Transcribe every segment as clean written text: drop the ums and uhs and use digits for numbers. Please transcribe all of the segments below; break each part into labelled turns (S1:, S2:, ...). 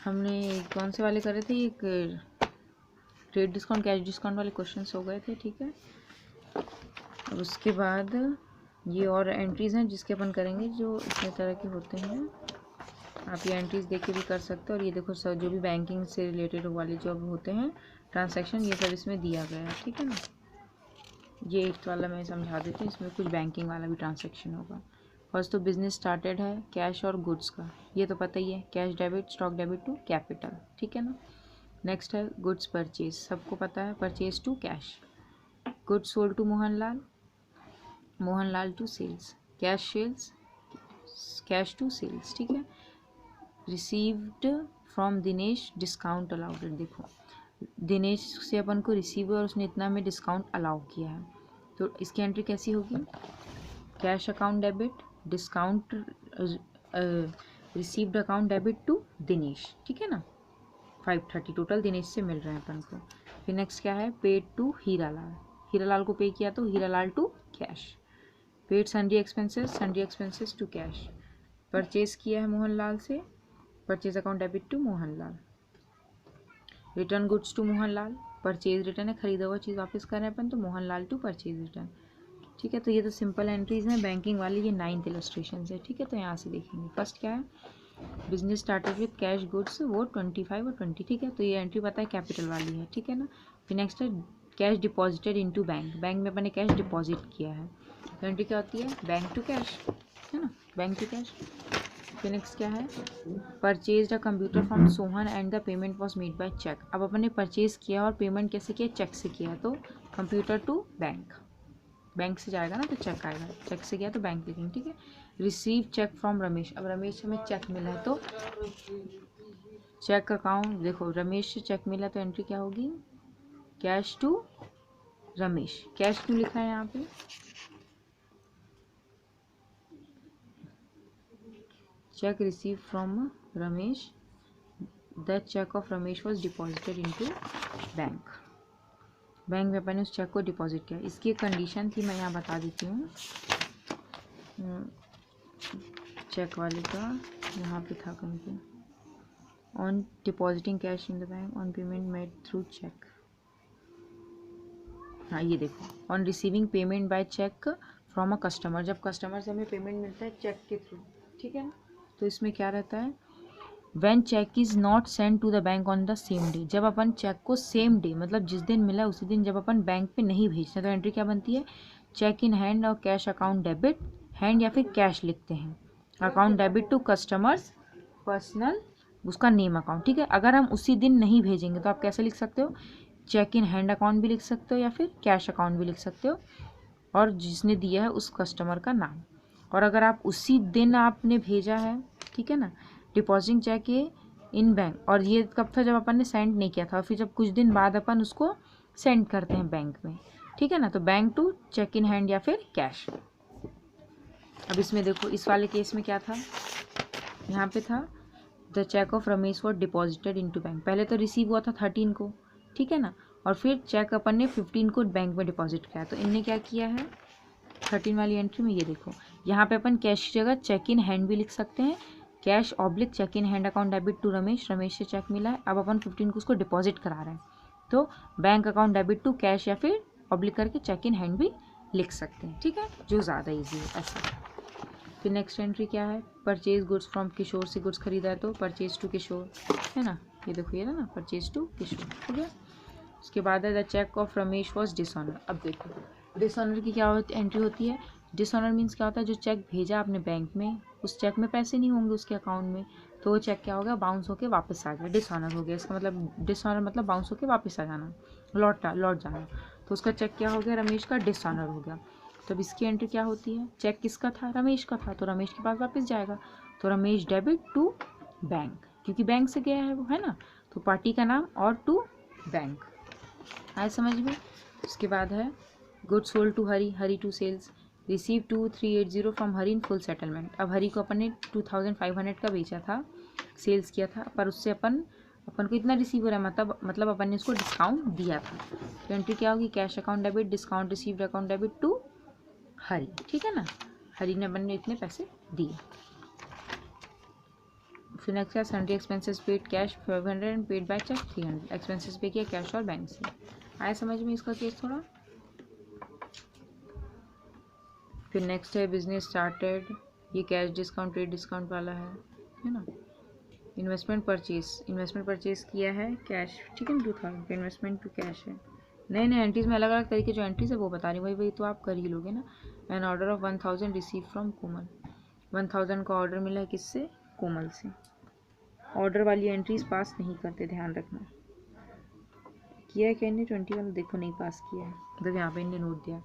S1: हमने कौन से वाले करे थे, एक ट्रेड डिस्काउंट कैश डिस्काउंट वाले क्वेश्चंस हो गए थे, ठीक है। और उसके बाद ये और एंट्रीज़ हैं जिसके अपन करेंगे जो इतने तरह के होते हैं। आप ये एंट्रीज देख के भी कर सकते हो। और ये देखो सर, जो भी बैंकिंग से रिलेटेड वाले जो होते हैं ट्रांसैक्शन, ये सब इसमें दिया गया है, ठीक है ना। ये 8th वाला मैं समझा देती हूँ, इसमें कुछ बैंकिंग वाला भी ट्रांसैक्शन होगा। फर्स्ट तो बिजनेस स्टार्टेड है कैश और गुड्स का, ये तो पता ही है, cash debit stock debit to capital, ठीक है ना। नेक्स्ट है गुड्स परचेज, सबको पता है, purchase to cash. Goods sold to Mohanlal, Mohanlal to sales, cash sales, cash to sales, ठीक है। Received from Dinesh discount allowed, देखो दिनेश से अपन को रिसीव और उसने इतना में डिस्काउंट अलाउ किया है, तो इसकी एंट्री कैसी होगी, cash account debit discount received account debit to Dinesh, ठीक है ना। 530 टोटल दिनेश से मिल रहे हैं अपन को। फिर नेक्स्ट क्या है, पेड टू हीरालाल, हीरालाल को पे किया तो Hiralal to cash. Paid sundry expenses to cash. Purchase किया है मोहनलाल से, purchase account debit to Mohanlal. Return goods to Mohanlal, purchase return है, खरीदा हुआ चीज़ वापस कर रहे हैं अपन, तो मोहनलाल टू परचेज रिटर्न, ठीक है। तो ये तो सिंपल एंट्रीज हैं बैंकिंग वाली, ये 9th इलस्ट्रेशन है, ठीक है। तो यहाँ से देखेंगे फर्स्ट क्या है, business started with cash goods, वो 25 और 20, ठीक है। तो ये एंट्री पता है कैपिटल वाली है, ठीक है ना। फिर नेक्स्ट है cash deposited into bank, bank में अपने कैश डिपॉजिट किया है, तो एंट्री क्या होती है, बैंक टू कैश, है ना, बैंक टू कैश। फिर नेक्स्ट क्या है, purchase a computer from Sohan and the payment was made by cheque, अब अपन ने परचेज किया और पेमेंट कैसे किया, चेक से किया, तो कंप्यूटर टू बैंक, बैंक से जाएगा ना तो चेक आएगा, चेक से गया तो बैंक लिखेंगे, ठीक है। रिसीव चेक फ्रॉम रमेश, अब रमेश हमें चेक मिला है तो चेक अकाउंट, देखो रमेश से चेक मिला तो एंट्री क्या होगी, कैश टू रमेश, कैश क्यों लिखा है यहाँ पे, cheque receive from Ramesh, the cheque of Ramesh was deposited into bank, bank में अपन ने उस चेक को डिपॉजिट किया। इसकी एक कंडीशन थी, मैं यहाँ बता देती हूँ, चेक वाले का यहाँ पे था कहीं पे, on depositing cash in the bank on payment made through cheque, हाँ ये देखो, on receiving payment by cheque from a customer, जब कस्टमर से हमें पेमेंट मिलता है चेक के थ्रू, ठीक है ना। तो इसमें क्या रहता है, when cheque is not send to the bank on the same day, जब अपन चेक को सेम डे मतलब जिस दिन मिला उसी दिन जब अपन बैंक पे नहीं भेजते, तो एंट्री क्या बनती है, चेक इन हैंड और कैश अकाउंट डेबिट, हैंड या फिर कैश लिखते हैं, account debit to customers personal, उसका नेम अकाउंट, ठीक है। अगर हम उसी दिन नहीं भेजेंगे तो आप कैसे लिख सकते हो, चेक इन हैंड अकाउंट भी लिख सकते हो या फिर कैश अकाउंट भी लिख सकते हो, और जिसने दिया है उस कस्टमर का नाम। और अगर आप उसी दिन आपने भेजा है, ठीक है ना, डिपॉजिटिंग चेक इन बैंक, और ये कब था, जब अपन ने सेंड नहीं किया था, फिर जब कुछ दिन बाद अपन उसको सेंड करते हैं बैंक में, ठीक है ना, तो bank to cheque in hand या फिर कैश। अब इसमें देखो, इस वाले केस में क्या था, यहाँ पे था the cheque of Ramesh was deposited into bank, पहले तो रिसीव हुआ था 13 को, ठीक है ना, और फिर चेक अपन ने 15 को बैंक में डिपॉजिट किया, तो इनने क्या किया है 13 वाली एंट्री में, ये देखो यहाँ पे अपन कैश की जगह चेक इन हैंड भी लिख सकते हैं, cash oblique cheque in hand account debit to Ramesh, Ramesh से चेक मिला है, अब अपन 15 को उसको डिपॉजिट करा रहे हैं, तो bank account debit to cash या फिर ऑब्लिक करके चेक इन हैंड भी लिख सकते हैं, ठीक है, जो ज़्यादा ईजी है ऐसा। फिर नेक्स्ट एंट्री क्या है, परचेज गुड्स फ्रॉम किशोर, से गुड्स खरीदा है तो परचेज टू किशोर, है ना, ये देखो ये ना परचेज टू किशोर, ठीक है। उसके बाद है the cheque of Ramesh was dishonour, अब देखो डिसऑनर की क्या एंट्री होती है, डिसऑनर मीन्स क्या होता है, जो चेक भेजा आपने बैंक में उस चेक में पैसे नहीं होंगे उसके अकाउंट में, तो वो चेक क्या होगा, बाउंस होके वापस आ गया, डिसऑनर हो गया, इसका मतलब डिसऑनर मतलब बाउंस होके वापस आ जाना, लौट जाना, तो उसका चेक क्या हो गया, रमेश का डिसऑनर हो गया। तो अब इसकी एंट्री क्या होती है, चेक किसका था, रमेश का था, तो रमेश के पास वापस जाएगा, तो रमेश डेबिट टू बैंक, क्योंकि बैंक से गया है वो, है ना, तो पार्टी का नाम और टू बैंक, आए समझ में। उसके बाद है good sold to Hari, Hari to sales, receive 2380 from Hari in full settlement, अब हरी को अपन ने 2500 का बेचा था, सेल्स किया था, पर उससे अपन को इतना रिसीव हो रहा है, मतलब अपन ने उसको डिस्काउंट दिया था, तो एंट्री क्या होगी, cash account debit discount received account debit to Hari, ठीक है ना, हरी ने अपन ने इतने पैसे दिए। फिर नेक्स्ट है sundry expenses paid cash 500 and paid by cheque 300। Expenses pay किया कैश और बैंक से। आया समझ में इसका केस थोड़ा। फिर नेक्स्ट है बिजनेस स्टार्टेड, ये कैश डिस्काउंट ट्रेड डिस्काउंट वाला है ना। इन्वेस्टमेंट परचेज किया है कैश, ठीक है ना, 2000 का इन्वेस्टमेंट टू कैश है। नए नए एंट्रीज में अलग अलग तरीके जो एंट्रीज है वो बता रही हूँ, वही तो आप कर ही लोगे ना। An order of 1000 receive from Komal, 1000 का ऑर्डर मिला है किससे, कोमल से। ऑर्डर वाली एंट्रीज पास नहीं करते, ध्यान रखना। किया है क्या इनने 20 वाला, देखो नहीं पास किया है, मतलब यहाँ पे इनने नोट दिया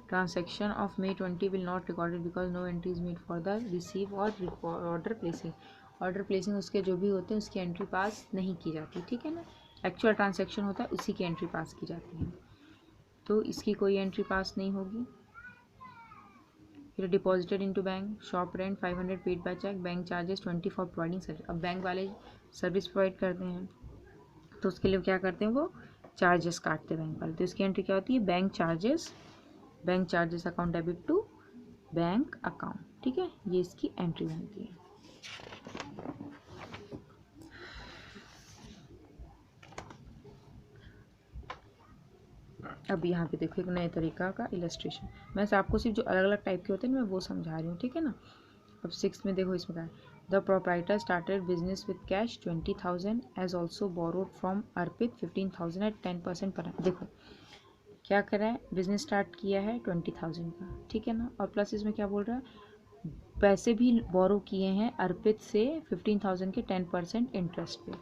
S1: transaction of May 20 will not recorded because no entry is made for the receive और ऑर्डर प्लेसिंग। ऑर्डर प्लेसिंग उसके जो भी होते हैं उसकी एंट्री पास नहीं की जाती, ठीक है ना। एक्चुअल ट्रांजैक्शन होता है उसी की एंट्री पास की जाती है, तो इसकी कोई एंट्री पास नहीं होगी। फिर deposited into bank, shop rent 500 paid by cheque, bank charges 20 for providing service. अब बैंक वाले सर्विस प्रोवाइड करते हैं तो उसके लिए क्या करते हैं, वो चार्जेस काटते हैं बैंक वाले, तो इसकी एंट्री क्या होती है, bank charges account debit to bank account, ठीक है, ये इसकी एंट्री बनती है। अब यहाँ पे देखो एक नए तरीका का इलस्ट्रेशन, मैं आपको सिर्फ जो अलग अलग टाइप के होते हैं मैं वो समझा रही हूँ, ठीक है ना। अब 6 में देखो इसमें क्या है, the proprietor started business with cash 20,000 as also borrowed from Arpit 15,000 at 10% पर। देखो क्या करा है, बिजनेस स्टार्ट किया है 20,000 का, ठीक है ना, और प्लस इसमें क्या बोल रहा है, पैसे भी बोरो किए हैं अर्पित से 15,000 के 10% इंटरेस्ट पे,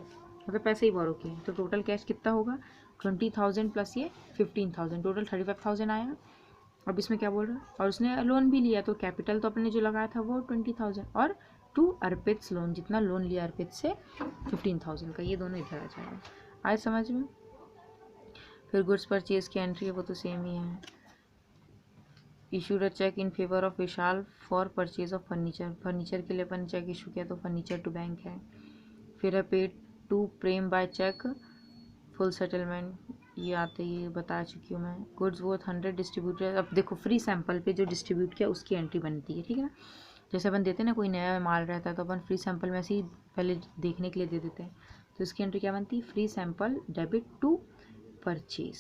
S1: मतलब पैसे ही बोरो किए हैं, तो टोटल कैश कितना होगा 20,000 प्लस ये 15,000, टोटल 35,000 आया। अब इसमें क्या बोल रहा है, और उसने लोन भी लिया, तो कैपिटल तो अपने जो लगाया था वो 20,000 और टू अर्पित लोन, जितना लोन लिया अर्पित से 15,000 का, ये दोनों इधर आ जाएगा। आए समझ में। फिर गुड्स परचेज की एंट्री है वो तो सेम ही है। Issued a cheque in favour of Vishal for purchase of furniture के लिए अपन चेक इशू किया तो फर्नीचर टू बैंक है। फिर है paid to Prem by cheque full settlement, ये आते ही बता चुकी हूँ मैं। गुड्स वो 100 डिस्ट्रीब्यूटर, अब देखो फ्री सैंपल पे जो डिस्ट्रीब्यूट किया उसकी एंट्री बनती है, ठीक है ना। जैसे अपन देते हैं ना, कोई नया माल रहता है तो अपन फ्री सैंपल में ऐसे ही पहले देखने के लिए दे देते हैं, तो इसकी एंट्री क्या बनती है, free sample debit to purchase.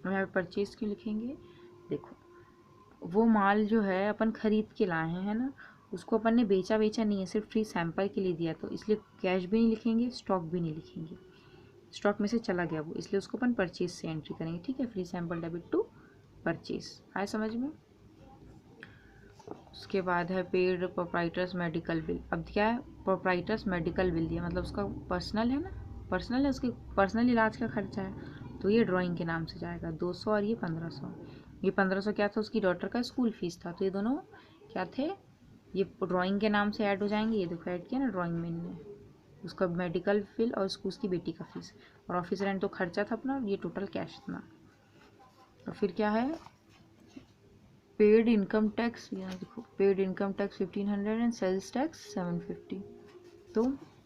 S1: हम यहाँ पे परचेज क्यों लिखेंगे, देखो वो माल जो है अपन खरीद के लाए हैं, है ना, उसको अपन ने बेचा नहीं है, सिर्फ फ्री सैंपल के लिए दिया, तो इसलिए कैश भी नहीं लिखेंगे, स्टॉक भी नहीं लिखेंगे, स्टॉक में से चला गया वो, इसलिए उसको अपन परचेज से एंट्री करेंगे, ठीक है, free sample debit to purchase. आए समझ में। उसके बाद है पेड प्रोप्राइटर्स मेडिकल बिल। अब क्या है, प्रोप्राइटर्स मेडिकल बिल दिया, मतलब उसका पर्सनल है ना, पर्सनल है, उसके पर्सनल इलाज का खर्चा है, तो ये ड्राइंग के नाम से जाएगा 200 और ये 1500। ये 1500 क्या था, उसकी डॉटर का स्कूल फीस था, तो ये दोनों क्या थे, ये ड्राइंग के नाम से ऐड हो जाएंगे। ये देखो ऐड किया ना ड्राइंग में इनने, उसका मेडिकल बिल और उसकी बेटी का फीस, और ऑफिस रेंट तो खर्चा था अपना, ये टोटल कैश इतना। और फिर क्या है, पेड इनकम टैक्स, यहाँ देखो paid income tax 1500 and sales tax 750। तो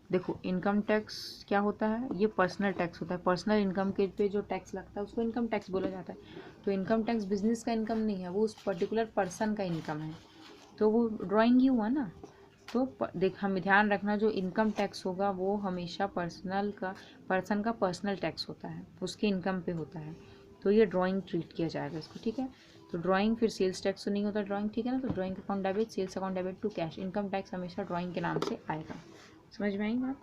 S1: देखो इनकम टैक्स क्या होता है, ये पर्सनल टैक्स होता है, पर्सनल इनकम के पे जो टैक्स लगता है उसको इनकम टैक्स बोला जाता है। तो इनकम टैक्स बिजनेस का इनकम नहीं है, वो उस पर्टिकुलर पर्सन का इनकम है, तो वो ड्राइंग ही हुआ ना। तो देख हम ध्यान रखना, जो इनकम टैक्स होगा वो हमेशा पर्सन का पर्सनल टैक्स होता है, उसके इनकम पे होता है, तो ये ड्राइंग ट्रीट किया जाएगा इसको, ठीक है। तो ड्राइंग फिर सेल्स टैक्स तो नहीं होता ड्राइंग, ठीक है ना, तो drawing account debit, sales account debit to cash, income tax हमेशा ड्राइंग के नाम से आएगा। समझ में आई बात।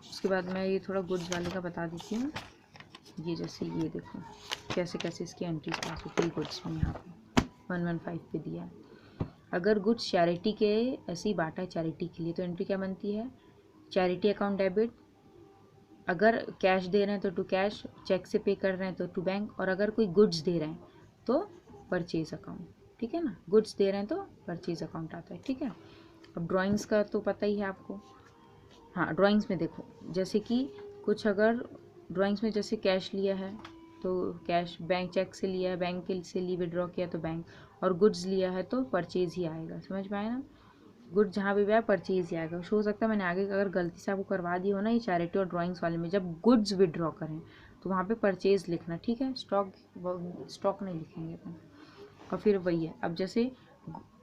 S1: उसके बाद मैं ये थोड़ा गुड्स वाले का बता देती हूँ। ये जैसे ये देखो कैसे कैसे इसकी एंट्रीज पास होती है गुड्स में, यहाँ पे 115 पे दिया है। अगर गुड्स चैरिटी के ऐसे ही बांटा है चैरिटी के लिए, तो एंट्री क्या बनती है, चैरिटी अकाउंट डेबिट, अगर कैश दे रहे हैं तो टू कैश, चेक से पे कर रहे हैं तो टू बैंक, और अगर कोई गुड्स दे रहे हैं तो परचेज अकाउंट, ठीक है ना, गुड्स दे रहे हैं तो परचेज अकाउंट आता है, ठीक है। अब ड्राइंग्स का तो पता ही है आपको। हाँ ड्राइंग्स में देखो जैसे कि कुछ अगर ड्राइंग्स में जैसे कैश लिया है तो कैश, बैंक चेक से लिया है बैंक के से लिए विड्रॉ किया तो बैंक, और गुड्स लिया है तो परचेज ही आएगा। समझ में आया ना, गुड्स जहाँ भी आया परचेज ही आएगा। हो सकता है मैंने आगे अगर गलती से आपको करवा दी हो ना, ये चैरिटी और ड्राइंग्स वाले में जब गुड्स विड्रॉ करें तो वहाँ पे परचेज लिखना, ठीक है, स्टॉक नहीं लिखेंगे अपन। और फिर वही है, अब जैसे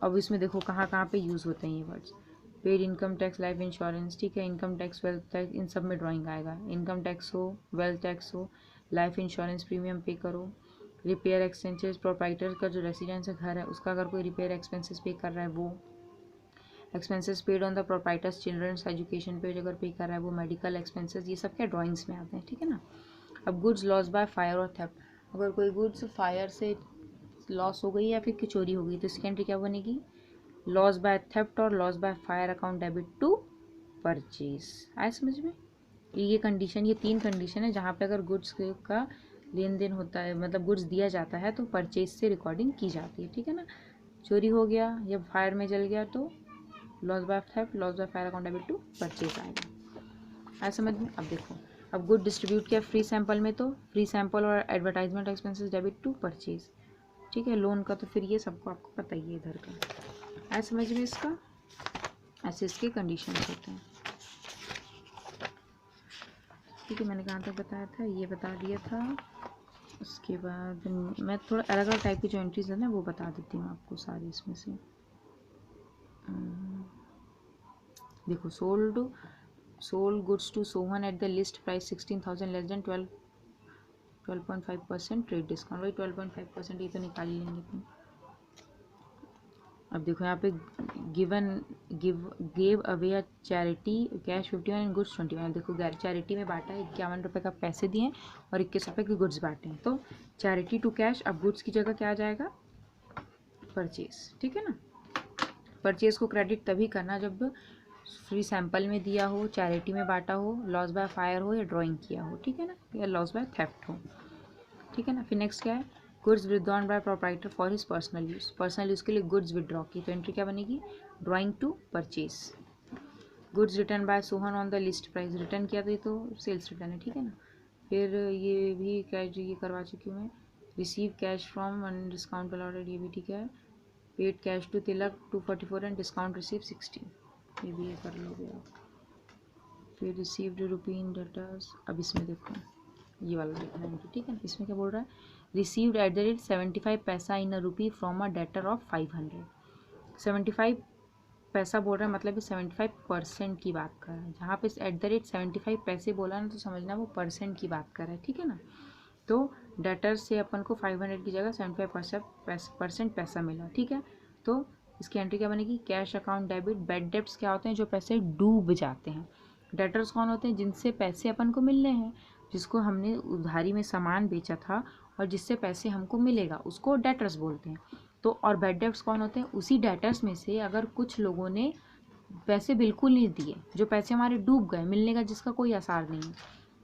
S1: अब इसमें देखो कहाँ कहाँ पे यूज़ होते हैं ये words. Paid income tax, life insurance, ठीक है, इनकम टैक्स, वेल्थ टैक्स, इन सब में ड्राइंग आएगा। इनकम टैक्स हो, वेल्थ टैक्स हो, लाइफ इंश्योरेंस प्रीमियम पे करो, रिपेयर एक्सपेंसेस, प्रोप्राइटर का जो रेसिडेंस है, घर है, उसका अगर कोई रिपेयर एक्सपेंसेस पे कर रहा है वो, expenses paid on the proprietor's children's education पे अगर पे कर रहा है वो, मेडिकल एक्सपेंसेस, ये सब क्या ड्राइंग्स में आते हैं, ठीक है ना। अब गुड्स लॉस बाय फायर और थेफ्ट, अगर कोई गुड्स फायर से लॉस हो गई या फिर कि चोरी हो गई तो इसकी एंट्री क्या बनेगी, लॉस बाय थेफ्ट और loss by fire account debit to purchase. आए समझ में। ये कंडीशन, ये 3 कंडीशन है जहाँ पे अगर गुड्स का लेन देन होता है, मतलब गुड्स दिया जाता है तो परचेज से रिकॉर्डिंग की जाती है, ठीक है ना। चोरी हो गया या फायर में जल गया तो loss by theft, loss by fire account debit to purchase आएगा। आए समझ में। अब देखो, अब गुड डिस्ट्रीब्यूट किया फ्री सैंपल में तो फ्री सैंपल और advertisement expenses debit to purchase, ठीक है। लोन का तो फिर ये सबको आपको पता ही है इधर का। आए समझ में इसका, ऐसे इसके कंडीशंस होते हैं, ठीक है। मैंने कहाँ तक बताया था, ये बता दिया था। उसके बाद मैं थोड़ा अलग अलग टाइप की जो एंट्रीज है ना वो बता देती हूँ आपको सारी इसमें से। देखो, sold goods to Sohan at the list price 16,000 less than 12.5% trade discount, वही 12.5% ये तो निकाल ही लेंगे तुम। अब देखो यहाँ पे gave away a charity cash 51 and goods 21। देखो चैरिटी में बांटा है, 51 रुपये का पैसे दिए और 21 रुपये के गुड्स बांटे हैं, तो चैरिटी टू कैश। अब गुड्स की जगह क्या आ जाएगा, परचेज, ठीक है ना। परचेज को क्रेडिट तभी करना जब फ्री सैंपल में दिया हो, चैरिटी में बांटा हो, लॉस बाय फायर हो या ड्राइंग किया हो, ठीक है ना, या लॉस बाय थेफ्ट हो, ठीक है ना। फिर नेक्स्ट क्या है, goods withdrawn by proprietor for his personal use, personal use के लिए गुड्स विदड्रॉ की, तो एंट्री क्या बनेगी, drawing to purchase. Goods return by Sohan on the list price, return किया था तो सेल्स रिटर्न है, ठीक है ना। फिर ये भी कैश ये करवा चुकी हूँ मैं, receive cash from discount allowed, ये भी ठीक है। Paid cash to Tilak 244 and discount receive 16, ये भी ये कर लोगे आप। फिर रिसीव्ड रुपी इन डेटर्स, अब इसमें देखो ये वाला देखना है, ठीक है। इसमें क्या बोल रहा है, रिसीव्ड एट द रेट 75 पैसा इन अ रुपी फ्रॉम अ डेटर ऑफ 500। 75 पैसा बोल रहा है, मतलब 75% की बात कर रहा है। जहाँ पे एट द रेट 75 पैसे बोला ना तो समझना वो परसेंट की बात कर रहा है, ठीक है ना। तो डेटर से अपन को 500 की जगह 75% पैसा मिला, ठीक है। तो इसकी एंट्री क्या बनेगी, cash account debit. Bad debts क्या होते हैं, जो पैसे डूब जाते हैं। डेटर्स कौन होते हैं, जिनसे पैसे अपन को मिलने हैं, जिसको हमने उधारी में सामान बेचा था और जिससे पैसे हमको मिलेगा, उसको डेटर्स बोलते हैं। तो और बैड डेब्ट्स कौन होते हैं, उसी डेटर्स में से अगर कुछ लोगों ने पैसे बिल्कुल नहीं दिए, जो पैसे हमारे डूब गए, मिलने का जिसका कोई आसार नहीं है,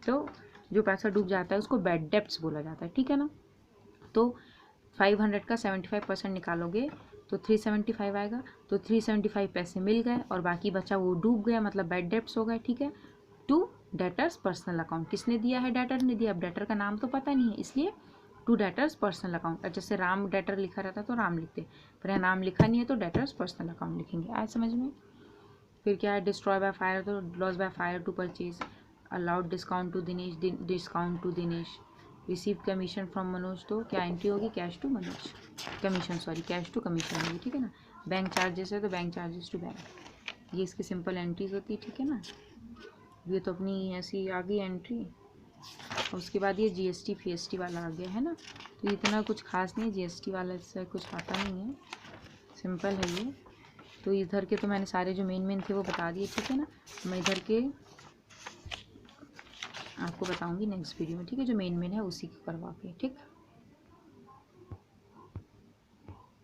S1: तो जो पैसा डूब जाता है उसको बैड डेब्ट्स बोला जाता है, ठीक है ना। तो 500 का 75% निकालोगे तो 375 आएगा, तो 375 पैसे मिल गए और बाकी बचा वो डूब गया, मतलब बैड डेब्ट्स हो गए, ठीक है। टू डेटर्स पर्सनल अकाउंट, किसने दिया है, डेटर ने दिया। अब डेटर का नाम तो पता नहीं है, इसलिए टू डेटर्स पर्सनल अकाउंट। जैसे राम डेटर लिखा रहता तो राम लिखते, पर यहाँ नाम लिखा नहीं है तो डेटर्स पर्सनल अकाउंट लिखेंगे। आए समझ में। फिर क्या है, डिस्ट्रॉय बाय फायर, तो loss by fire to purchase. Allowed discount to Dinesh, discount to Dinesh. Receive commission from Manoj, तो क्या एंट्री होगी, cash to Manoj, commission sorry cash to commission होगी, ठीक है ना। बैंक चार्जेस है तो बैंक चार्जेस टू बैंक, ये इसकी सिंपल एंट्रीज होती है, ठीक है ना। ये तो अपनी ऐसी आ गई एंट्री। उसके बाद ये जीएसटी फीएसटी वाला आ गया है ना, तो इतना कुछ खास नहीं है जीएसटी वाला, इससे कुछ आता नहीं है, सिंपल है ये। तो इधर के तो मैंने सारे जो मेन थे वो बता दिए, ठीक है ना। मैं इधर के आपको बताऊंगी नेक्स्ट वीडियो में, ठीक है, जो मेन है उसी को करवा के, ठीक।